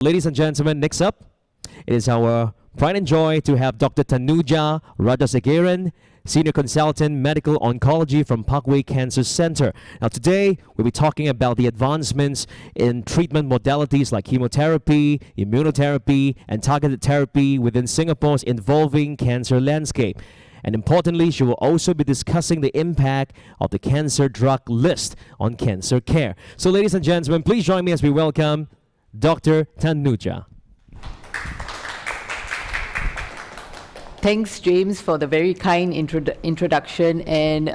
Ladies and gentlemen, next up, it is our pride and joy to have Dr. Tanujaa Rajasekaran, Senior Consultant Medical Oncology from Parkway Cancer Center. Now today, we'll be talking about the advancements in treatment modalities like chemotherapy, immunotherapy, and targeted therapy within Singapore's evolving cancer landscape. And importantly, she will also be discussing the impact of the cancer drug list on cancer care. So ladies and gentlemen, please join me as we welcome Dr. Tanujaa. Thanks, James, for the very kind introduction. And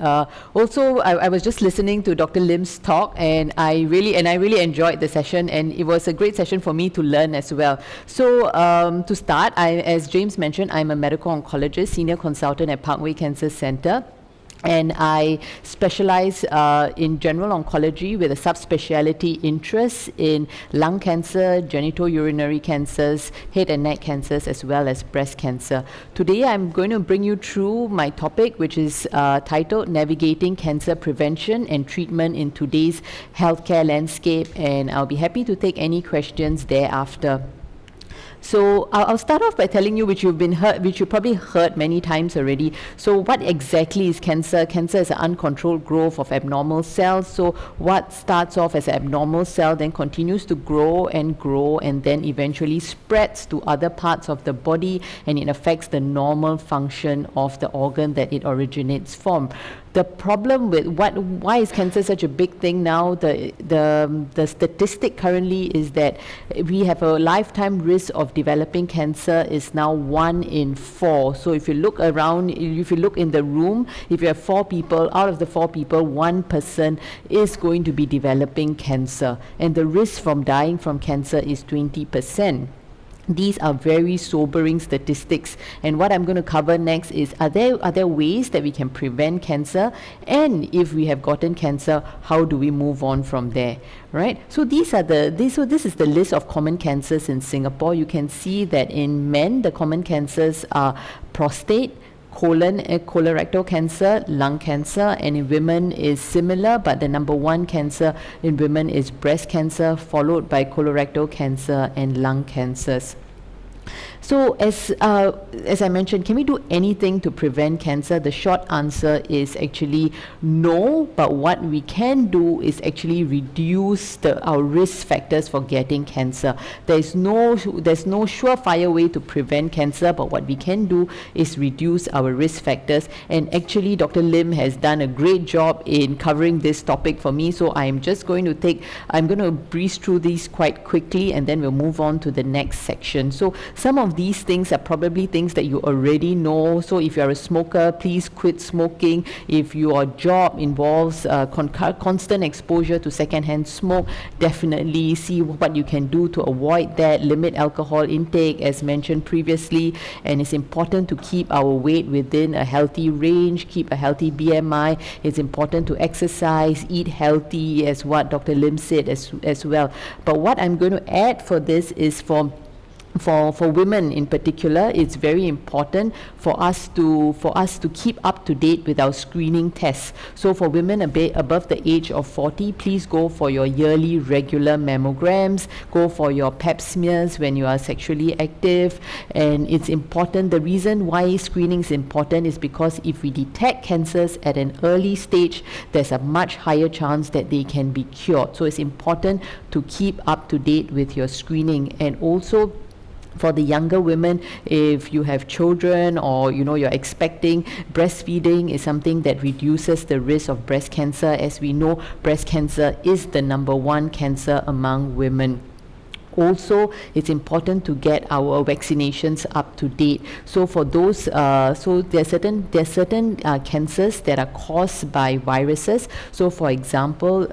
also, I was just listening to Dr. Lim's talk, and I really enjoyed the session, and it was a great session for me to learn as well. So to start, as James mentioned, I'm a medical oncologist, senior consultant at Parkway Cancer Center. And I specialize in general oncology with a subspecialty interest in lung cancer, genitourinary cancers, head and neck cancers, as well as breast cancer. Today, I'm going to bring you through my topic, which is titled Navigating Cancer Prevention and Treatment in Today's Healthcare Landscape. And I'll be happy to take any questions thereafter. So I'll start off by telling you, which you probably heard many times already. So what exactly is cancer? Cancer is an uncontrolled growth of abnormal cells. So what starts off as an abnormal cell then continues to grow, and then eventually spreads to other parts of the body, and it affects the normal function of the organ that it originates from. The problem with why is cancer such a big thing now? The statistic currently is that we have a lifetime risk of developing cancer is now 1 in 4. So if you look around, if you look in the room, if you have 4 people, out of the 4 people, 1 person is going to be developing cancer, and the risk from dying from cancer is 20%. These are very sobering statistics, and what I'm going to cover next is are there ways that we can prevent cancer, and if we have gotten cancer, how do we move on from there, right? So this is the list of common cancers in Singapore. You can see that in men, the common cancers are prostate, colon, colorectal cancer, lung cancer, and in women is similar, but the number 1 cancer in women is breast cancer, followed by colorectal cancer and lung cancers. So as I mentioned, can we do anything to prevent cancer? The short answer is actually no, but what we can do is actually reduce our risk factors for getting cancer. There's no surefire way to prevent cancer, but what we can do is reduce our risk factors. And actually, Dr. Lim has done a great job in covering this topic for me, so I'm going to breeze through these quite quickly, and then we'll move on to the next section. So some of these things are probably things that you already know. So if you're a smoker, please quit smoking. If your job involves constant exposure to secondhand smoke, definitely see what you can do to avoid that. Limit alcohol intake, as mentioned previously, and it's important to keep our weight within a healthy range, keep a healthy BMI. It's important to exercise, eat healthy, as what Dr. Lim said as well. But what I'm going to add for this is for women in particular, it's very important for us to keep up to date with our screening tests. So for women above the age of 40, please go for your yearly regular mammograms, go for your pap smears when you are sexually active. And it's important, the reason why screening is important is because if we detect cancers at an early stage, there's a much higher chance that they can be cured. So it's important to keep up to date with your screening. And also, for the younger women, if you have children or you're expecting, breastfeeding is something that reduces the risk of breast cancer. As we know, breast cancer is the number 1 cancer among women. Also, it's important to get our vaccinations up to date. So for those, so there are certain cancers that are caused by viruses. So for example,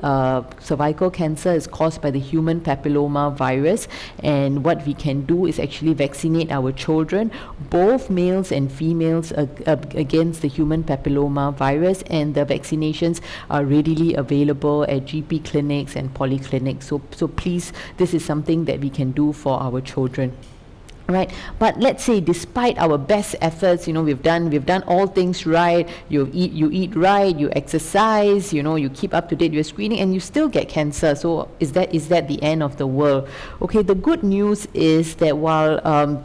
cervical cancer is caused by the human papilloma virus, and what we can do is actually vaccinate our children, both males and females, against the human papilloma virus, and the vaccinations are readily available at GP clinics and polyclinics. So please, this is something that we can do for our children. Right, but let's say despite our best efforts, we've done all things right. You eat right, you exercise, you keep up to date with your screening, and you still get cancer. So is that the end of the world? Okay, the good news is that while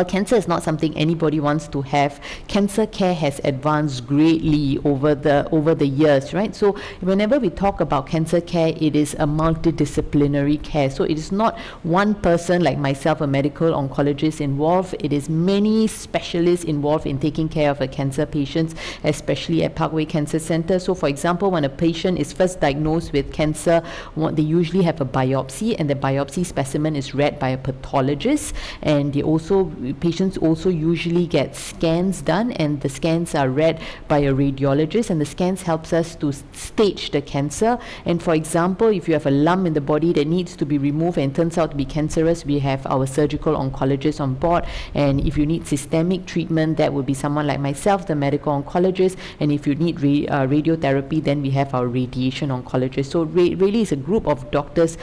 cancer is not something anybody wants to have, cancer care has advanced greatly over the years, right? So whenever we talk about cancer care, it is a multidisciplinary care. So it is not one person like myself, a medical oncologist, involved. It is many specialists involved in taking care of a cancer patient, especially at Parkway Cancer Center. So for example, when a patient is first diagnosed with cancer, they usually have a biopsy, and the biopsy specimen is read by a pathologist, and patients also usually get scans done, and the scans are read by a radiologist, and the scans helps us to stage the cancer. And for example, if you have a lump in the body that needs to be removed and turns out to be cancerous, we have our surgical oncologist on board. And if you need systemic treatment, that would be someone like myself, the medical oncologist. And if you need radiotherapy, then we have our radiation oncologist. So really is a group of doctors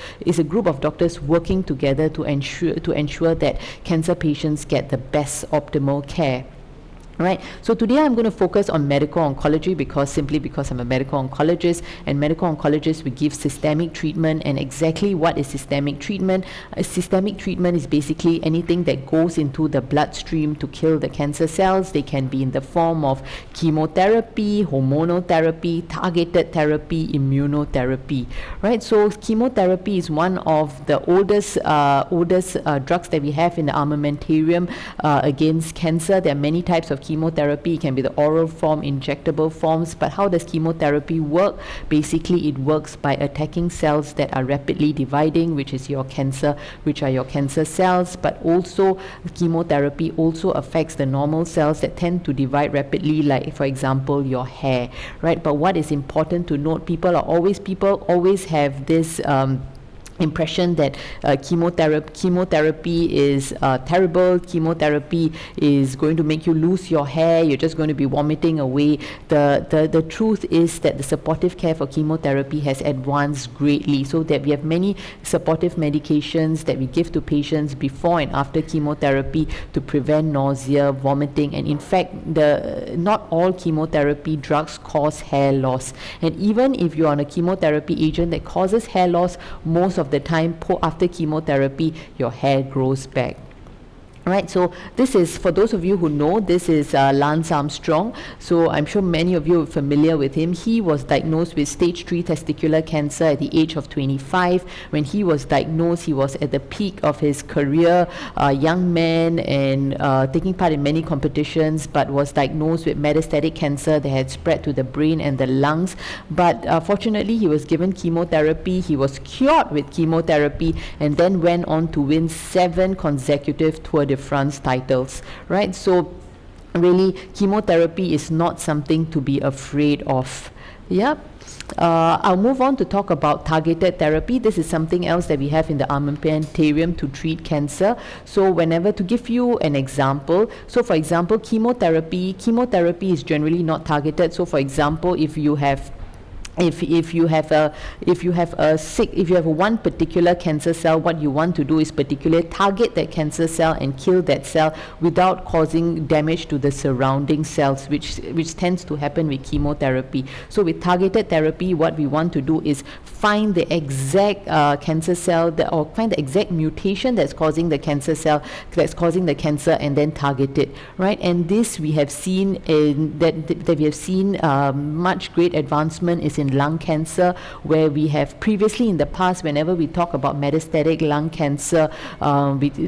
working together to ensure that cancer patients get the best optimal care. Right. So today I'm going to focus on medical oncology because I'm a medical oncologist, and medical oncologists, we give systemic treatment. And exactly what is systemic treatment? Systemic treatment is basically anything that goes into the bloodstream to kill the cancer cells. They can be in the form of chemotherapy, hormonal therapy, targeted therapy, immunotherapy. Right. So chemotherapy is one of the oldest drugs that we have in the armamentarium against cancer. There are many types of chemotherapy. It can be the oral form, injectable forms. But how does chemotherapy work? Basically, it works by attacking cells that are rapidly dividing, which are your cancer cells. But also, chemotherapy also affects the normal cells that tend to divide rapidly, like for example your hair, right? But what is important to note, people always have this impression that chemotherapy is terrible. Chemotherapy is going to make you lose your hair. You're just going to be vomiting away. The truth is that the supportive care for chemotherapy has advanced greatly, so that we have many supportive medications that we give to patients before and after chemotherapy to prevent nausea, vomiting, and in fact, not all chemotherapy drugs cause hair loss. And even if you're on a chemotherapy agent that causes hair loss, most of the time after chemotherapy, your hair grows back. Right, so this is, for those of you who know, this is Lance Armstrong. So I'm sure many of you are familiar with him. He was diagnosed with stage 3 testicular cancer at the age of 25. When he was diagnosed, he was at the peak of his career, young man, and taking part in many competitions, but was diagnosed with metastatic cancer that had spread to the brain and the lungs. But fortunately, he was given chemotherapy. He was cured with chemotherapy, and then went on to win 7 consecutive Tour de France titles, right? So really, chemotherapy is not something to be afraid of. Yep. I'll move on to talk about targeted therapy. This is something else that we have in the armamentarium to treat cancer. So to give you an example, so for example, chemotherapy is generally not targeted. So for example, if you have one particular cancer cell, what you want to do is particularly target that cancer cell and kill that cell without causing damage to the surrounding cells, which tends to happen with chemotherapy. So with targeted therapy, what we want to do is find the exact cancer cell or find the exact mutation that's causing the cancer cell, that's causing the cancer, and then target it, right? And this we have seen much great advancement is in lung cancer, where we have previously in the past, whenever we talk about metastatic lung cancer,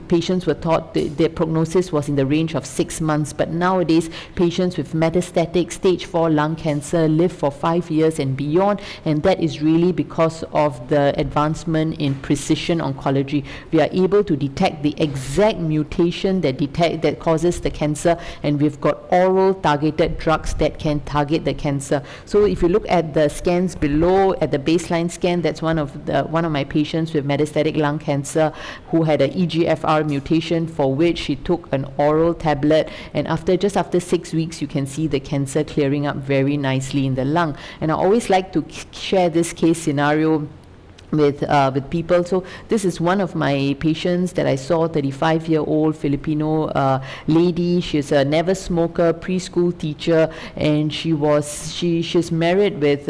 patients were thought their prognosis was in the range of 6 months, but nowadays patients with metastatic stage 4 lung cancer live for 5 years and beyond, and that is really because of the advancement in precision oncology. We are able to detect the exact mutation that causes the cancer, and we've got oral targeted drugs that can target the cancer. So if you look at the scans below, at the baseline scan, that's one of my patients with metastatic lung cancer who had an EGFR mutation, for which she took an oral tablet, and just after 6 weeks, you can see the cancer clearing up very nicely in the lung. And I always like to share this case scenario with people. So this is one of my patients that I saw, 35-year-old Filipino lady. She's a never smoker, preschool teacher, and she's married with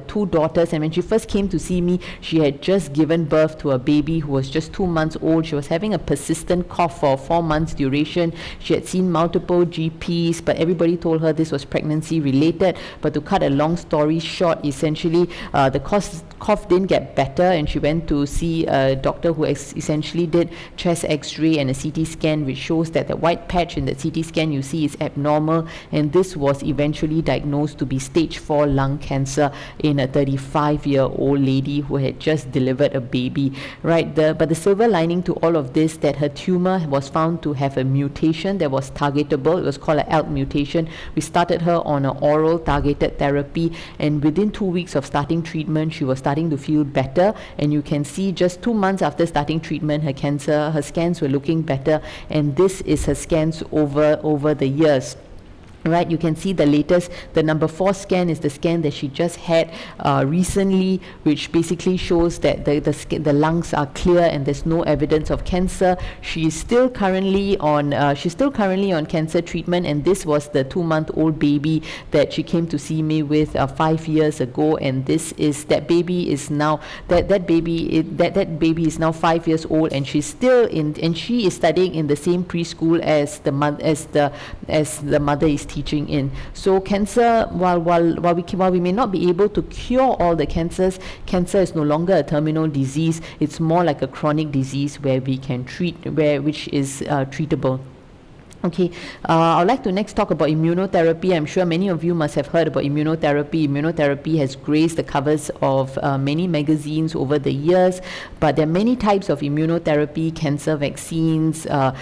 2 daughters. And when she first came to see me, she had just given birth to a baby who was just 2 months old. She was having a persistent cough for 4 months duration. She had seen multiple GPs, but everybody told her this was pregnancy related. But to cut a long story short, essentially the cough didn't get better, and she went to see a doctor who essentially did chest x-ray and a CT scan, which shows that the white patch in the CT scan you see is abnormal, and this was eventually diagnosed to be stage 4 lung cancer in a 35-year-old lady who had just delivered a baby, right? But the silver lining to all of this, that her tumor was found to have a mutation that was targetable. It was called an ALK mutation. We started her on an oral targeted therapy, and within 2 weeks of starting treatment, she was starting to feel better. And you can see just 2 months after starting treatment, her scans were looking better, and this is her scans over the years. Right, you can see the latest, the number 4 scan is the scan that she just had recently, which basically shows that the lungs are clear and there's no evidence of cancer. She's still currently on cancer treatment, and this was the 2-month-old baby that she came to see me with 5 years ago. And that baby is now 5 years old, and she's still and she is studying in the same preschool as the mother is teaching in. So cancer, while we may not be able to cure all the cancers, cancer is no longer a terminal disease. It's more like a chronic disease where we can treat, which is treatable. Okay, I'd like to next talk about immunotherapy. I'm sure many of you must have heard about immunotherapy. Immunotherapy has graced the covers of many magazines over the years, but there are many types of immunotherapy: cancer vaccines, cell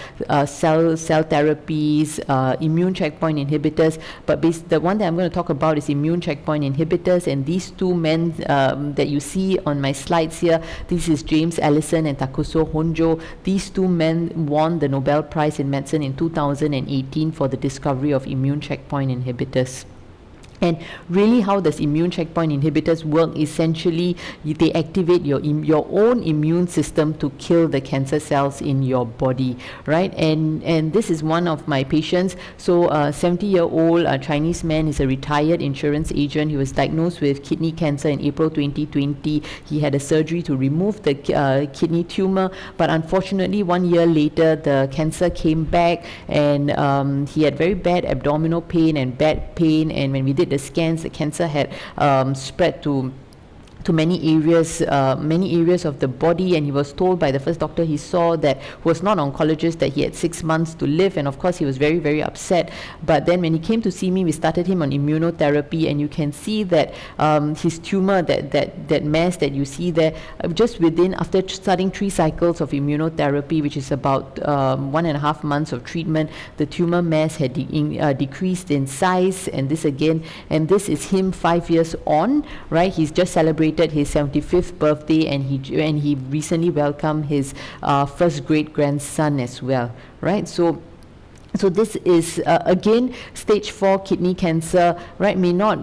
therapies, immune checkpoint inhibitors. But the one that I'm going to talk about is immune checkpoint inhibitors, and these 2 men that you see on my slides here, this is James Allison and Takuso Honjo. These 2 men won the Nobel Prize in Medicine in 2018 for the discovery of immune checkpoint inhibitors. And really, how does immune checkpoint inhibitors work? Essentially, they activate your own immune system to kill the cancer cells in your body, right? And this is one of my patients. So, 70-year-old Chinese man is a retired insurance agent. He was diagnosed with kidney cancer in April 2020. He had a surgery to remove the kidney tumor, but unfortunately, 1 year later, the cancer came back, and he had very bad abdominal pain and back pain. And when we did the scans, the cancer had spread to many areas of the body, and he was told by the first doctor he saw, that who was not an oncologist, that he had 6 months to live. And of course he was very, very upset. But then when he came to see me, we started him on immunotherapy, and you can see that his tumor, that mass that you see there, just after starting 3 cycles of immunotherapy, which is about 1.5 months of treatment, the tumor mass had decreased in size. And this is him 5 years on, right? He's just celebrated his 75th birthday, and he recently welcomed his first great grandson as well, right? So this is again stage 4 kidney cancer, right? May not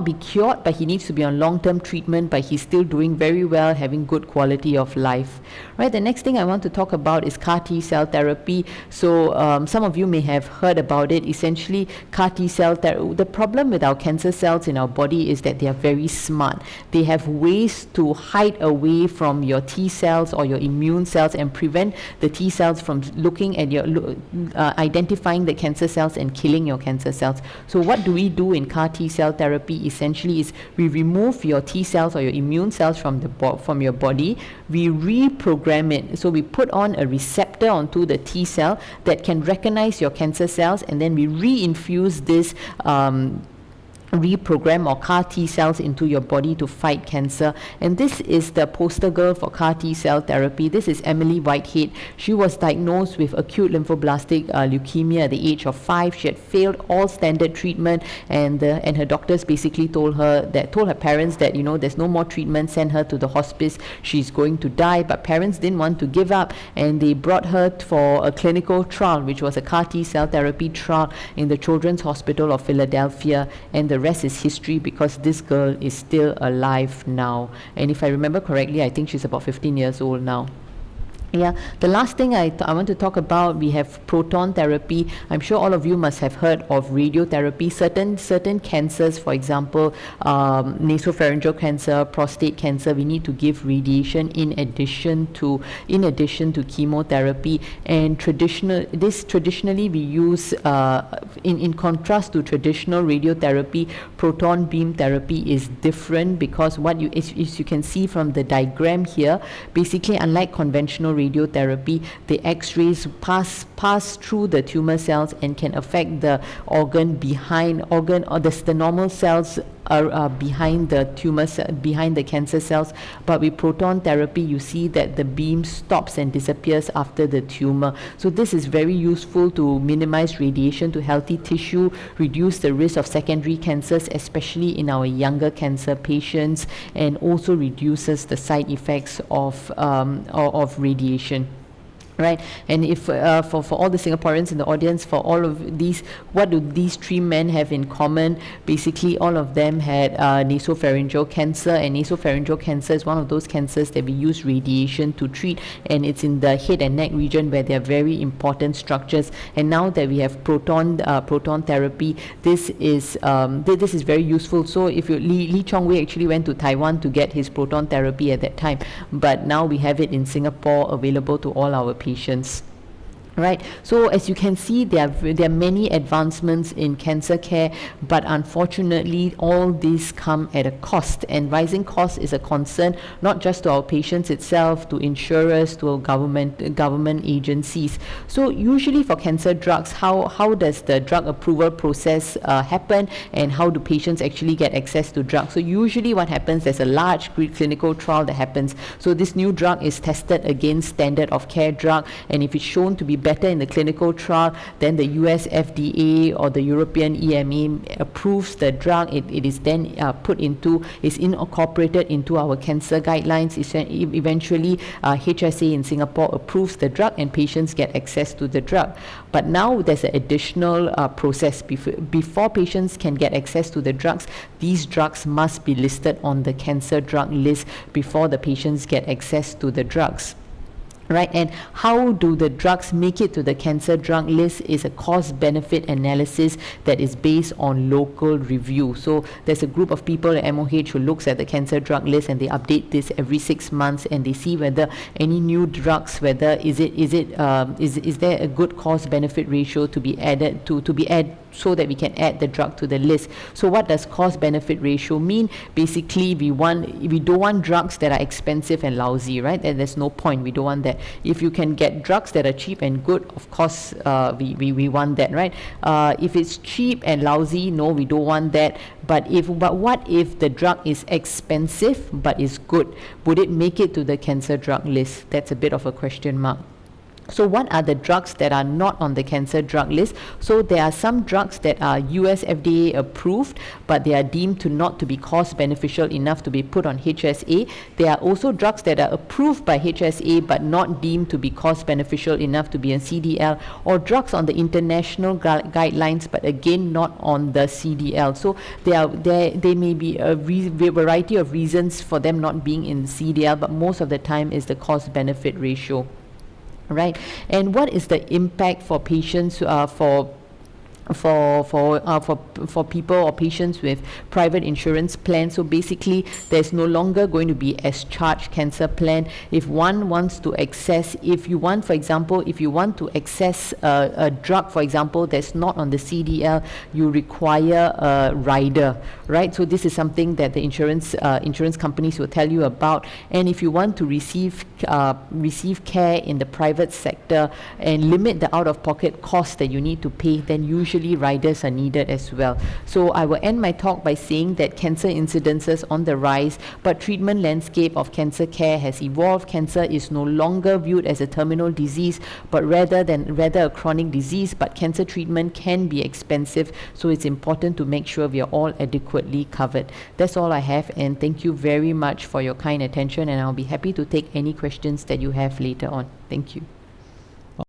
be cured, but he needs to be on long-term treatment. But he's still doing very well, having good quality of life, right? The next thing I want to talk about is CAR T cell therapy. So some of you may have heard about it. Essentially, CAR T cell therapy. The problem with our cancer cells in our body is that they are very smart. They have ways to hide away from your T cells or your immune cells and prevent the T cells from looking at identifying the cancer cells and killing your cancer cells. So what do we do in CAR T cell therapy? Essentially, is we remove your T cells or your immune cells from your body. We reprogram it. So we put on a receptor onto the T cell that can recognize your cancer cells, and then we reinfuse this reprogram or CAR T cells into your body to fight cancer. And this is the poster girl for CAR T cell therapy. This is Emily Whitehead. She was diagnosed with acute lymphoblastic leukemia at the age of 5. She had failed all standard treatment, and her doctors basically told her parents that, there's no more treatment, send her to the hospice, she's going to die. But parents didn't want to give up, and they brought her for a clinical trial, which was a CAR T cell therapy trial in the Children's Hospital of Philadelphia. And the the rest is history, because this girl is still alive now. And if I remember correctly, I think she's about 15 years old now. Yeah, the last thing I want to talk about, we have proton therapy. I'm sure all of you must have heard of radiotherapy. Certain cancers, for example, nasopharyngeal cancer, prostate cancer, we need to give radiation in addition to chemotherapy. And traditionally we use, in contrast to traditional radiotherapy, proton beam therapy is different, because what as you can see from the diagram here, basically unlike conventional radiotherapy, the X-rays pass through the tumor cells and can affect the organ or the normal cells are behind the tumor behind the cancer cells. But with proton therapy, you see that the beam stops and disappears after the tumor. So this is very useful to minimize radiation to healthy tissue, reduce the risk of secondary cancers, especially in our younger cancer patients, and also reduces the side effects of radiation. Right, and if for all the Singaporeans in the audience, for all of these, what do these three men have in common? Basically, all of them had nasopharyngeal cancer, and nasopharyngeal cancer is one of those cancers that we use radiation to treat, and it's in the head and neck region where they're very important structures. And now that we have proton therapy, this is very useful. So if Lee Chong Wei actually went to Taiwan to get his proton therapy at that time, but now we have it in Singapore, available to all our patients. Right, so as you can see, there are many advancements in cancer care, but unfortunately all these come at a cost, and rising cost is a concern not just to our patients itself, to insurers, to government agencies. So usually for cancer drugs, how does the drug approval process happen, and how do patients actually get access to drugs? So usually what happens, there's a large clinical trial that happens. So this new drug is tested against standard of care drug, and if it's shown to be better in the clinical trial, then the US FDA or the European EMA approves the drug. It is then incorporated into our cancer guidelines. Eventually HSA in Singapore approves the drug and patients get access to the drug. But now there's an additional process. Before patients can get access to the drugs, these drugs must be listed on the cancer drug list before the patients get access to the drugs. Right, and how do the drugs make it to the cancer drug list is a cost-benefit analysis that is based on local review. So there's a group of people at MOH who looks at the cancer drug list, and they update this every 6 months, and they see whether any new drugs, whether is there a good cost-benefit ratio to be added so that we can add the drug to the list. So what does cost-benefit ratio mean? Basically, we don't want drugs that are expensive and lousy, right? And there's no point. We don't want that. If you can get drugs that are cheap and good, of course, we want that, right? If it's cheap and lousy, no, we don't want that. But what if the drug is expensive but is good? Would it make it to the cancer drug list? That's a bit of a question mark. So what are the drugs that are not on the cancer drug list? So there are some drugs that are US FDA approved, but they are deemed to not to be cost beneficial enough to be put on HSA. There are also drugs that are approved by HSA but not deemed to be cost beneficial enough to be on CDL, or drugs on the international guidelines but again not on the CDL. So there may be a variety of reasons for them not being in CDL, but most of the time is the cost benefit ratio. Right, and what is the impact for patients for people or patients with private insurance plans? So basically, there's no longer going to be as charged cancer plan. If one wants to access, if you want to access a drug, for example, that's not on the CDL, you require a rider, right? So this is something that the insurance companies will tell you about. And if you want to receive care in the private sector and limit the out-of-pocket costs that you need to pay, then usually riders are needed as well. So I will end my talk by saying that cancer incidences on the rise, but treatment landscape of cancer care has evolved. Cancer is no longer viewed as a terminal disease, but rather a chronic disease. But cancer treatment can be expensive, so it's important to make sure we are all adequately covered. That's all I have, and thank you very much for your kind attention, and I'll be happy to take any questions that you have later on. Thank you.